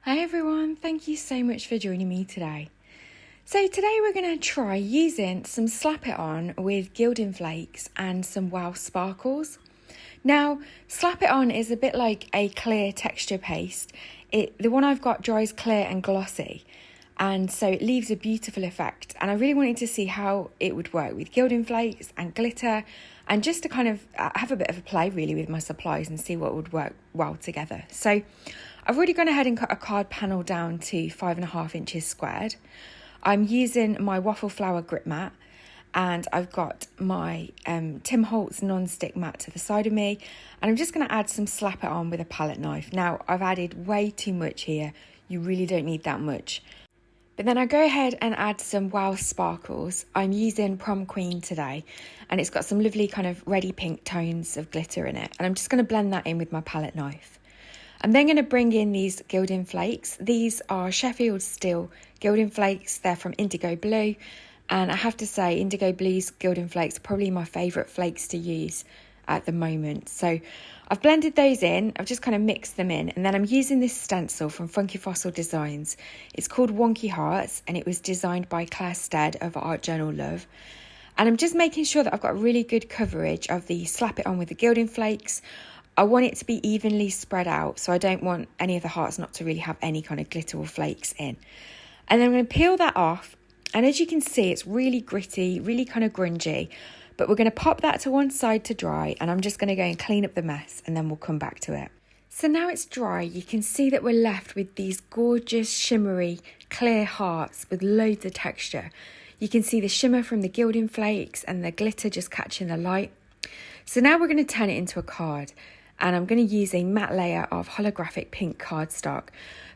Hi everyone, thank you so much for joining me today. So today we're going to try using some Slap It On with Gilding Flakes and some Wow Sparkles. Now, Slap It On is a bit like a clear texture paste. The one I've got dries clear and glossy, and so it leaves a beautiful effect. And I really wanted to see how it would work with Gilding Flakes and glitter, and just to kind of have a bit of a play really with my supplies and see what would work well together. So I've already gone ahead and cut a card panel down to 5.5 inches squared. I'm using my waffle flower grip mat, and I've got my Tim Holtz non-stick mat to the side of me, and I'm just going to add some Slap It On with a palette knife. Now, I've added way too much here. You really don't need that much. But then I go ahead and add some Wow Sparkles. I'm using Prom Queen today, and it's got some lovely kind of reddy pink tones of glitter in it, and I'm just going to blend that in with my palette knife. I'm then going to bring in these Gilding Flakes. These are Sheffield steel Gilding Flakes. They're from IndigoBlu, and I have to say IndigoBlu's Gilding Flakes are probably my favourite flakes to use at the moment. So I've blended those in, I've just kind of mixed them in, and then I'm using this stencil from Funky Fossil Designs. It's called Wonky Hearts, and it was designed by Claire Stead of Art Journal Love. And I'm just making sure that I've got really good coverage of the Slap It On with the Gilding Flakes. I want it to be evenly spread out, so I don't want any of the hearts not to really have any kind of glitter or flakes in. And then I'm going to peel that off, and as you can see, it's really gritty, really kind of grungy, but we're going to pop that to one side to dry, and I'm just going to go and clean up the mess, and then we'll come back to it. So now it's dry, you can see that we're left with these gorgeous shimmery clear hearts with loads of texture. You can see the shimmer from the Gilding Flakes and the glitter just catching the light. So now we're going to turn it into a card. And I'm going to use a matte layer of holographic pink cardstock.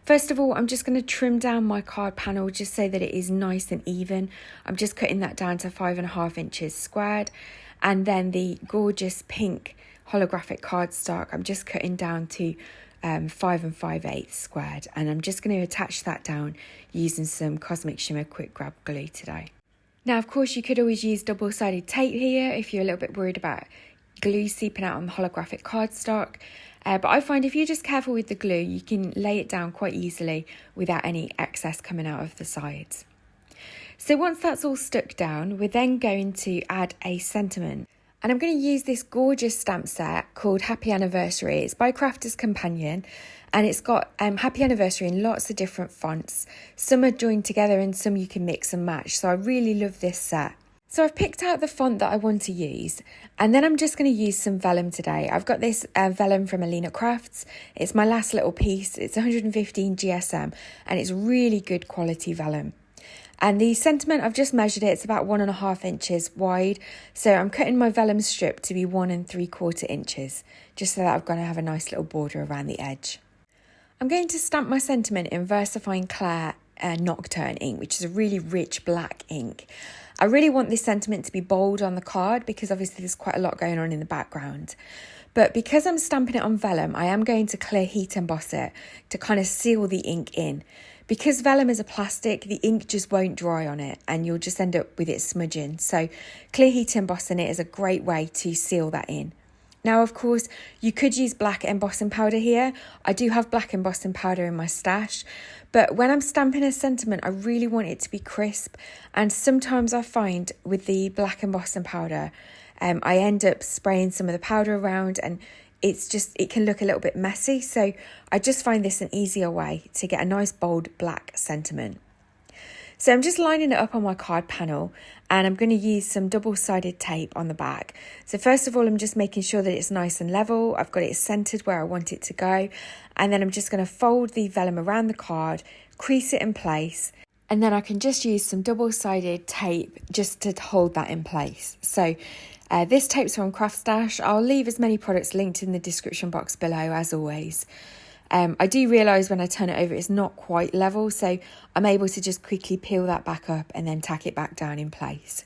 First of all, I'm just going to trim down my card panel just so that it is nice and even. I'm just cutting that down to 5.5 inches squared. And then the gorgeous pink holographic cardstock, I'm just cutting down to 5 5/8 squared. And I'm just going to attach that down using some Cosmic Shimmer Quick Grab glue today. Now, of course, you could always use double-sided tape here if you're a little bit worried about glue seeping out on the holographic cardstock, but I find if you're just careful with the glue, you can lay it down quite easily without any excess coming out of the sides. So once that's all stuck down, we're then going to add a sentiment, and I'm going to use this gorgeous stamp set called Happy Anniversary. It's by Crafter's Companion, and it's got Happy Anniversary in lots of different fonts. Some are joined together and some you can mix and match, so I really love this set. So I've picked out the font that I want to use, and then I'm just going to use some vellum today. I've got this vellum from Alina Crafts. It's my last little piece. It's 115 GSM, and it's really good quality vellum. And the sentiment, I've just measured it. It's about 1.5 inches wide. So I'm cutting my vellum strip to be 1 3/4 inches, just so that I'm going to have a nice little border around the edge. I'm going to stamp my sentiment in Versafine Claire Nocturne ink, which is a really rich black ink. I really want this sentiment to be bold on the card because obviously there's quite a lot going on in the background. But because I'm stamping it on vellum, I am going to clear heat emboss it to kind of seal the ink in. Because vellum is a plastic, the ink just won't dry on it and you'll just end up with it smudging. So clear heat embossing it is a great way to seal that in. Now, of course, you could use black embossing powder here. I do have black embossing powder in my stash, but when I'm stamping a sentiment, I really want it to be crisp. And sometimes I find with the black embossing powder, I end up spraying some of the powder around and it can look a little bit messy. So I just find this an easier way to get a nice bold black sentiment. So I'm just lining it up on my card panel, and I'm going to use some double-sided tape on the back. So first of all, I'm just making sure that it's nice and level. I've got it centered where I want it to go. And then I'm just going to fold the vellum around the card, crease it in place, and then I can just use some double-sided tape just to hold that in place. So this tape's from Craft Stash. I'll leave as many products linked in the description box below as always. I do realise when I turn it over it's not quite level, so I'm able to just quickly peel that back up and then tack it back down in place.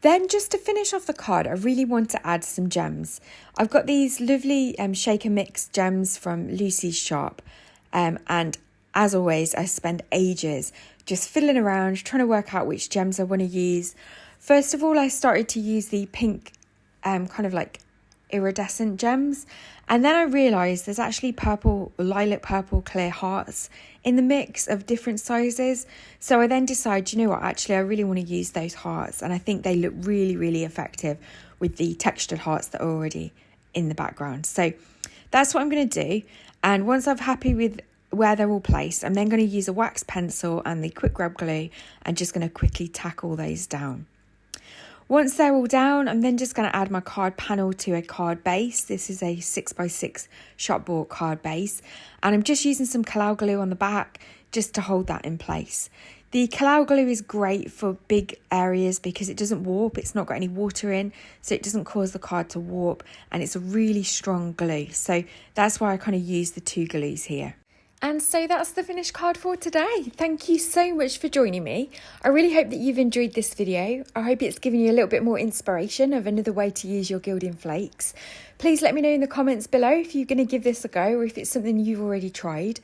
Then just to finish off the card, I really want to add some gems. I've got these lovely shake and mix gems from Lucy's shop, and as always I spend ages just fiddling around trying to work out which gems I want to use. First of all, I started to use the pink kind of like iridescent gems. And then I realised there's actually purple, lilac purple clear hearts in the mix of different sizes. So I then decided, you know what, actually I really want to use those hearts, and I think they look really, really effective with the textured hearts that are already in the background. So that's what I'm going to do. And once I'm happy with where they're all placed, I'm then going to use a wax pencil and the quick grab glue and just going to quickly tack all those down. Once they're all down, I'm then just going to add my card panel to a card base. This is a 6x6 shopbought card base, and I'm just using some Kalal glue on the back just to hold that in place. The Kalal glue is great for big areas because it doesn't warp, it's not got any water in, so it doesn't cause the card to warp, and it's a really strong glue. So that's why I kind of use the two glues here. And so that's the finished card for today. Thank you so much for joining me. I really hope that you've enjoyed this video. I hope it's given you a little bit more inspiration of another way to use your Gilding Flakes. Please let me know in the comments below if you're going to give this a go or if it's something you've already tried.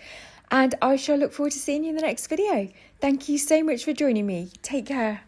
And I shall look forward to seeing you in the next video. Thank you so much for joining me. Take care.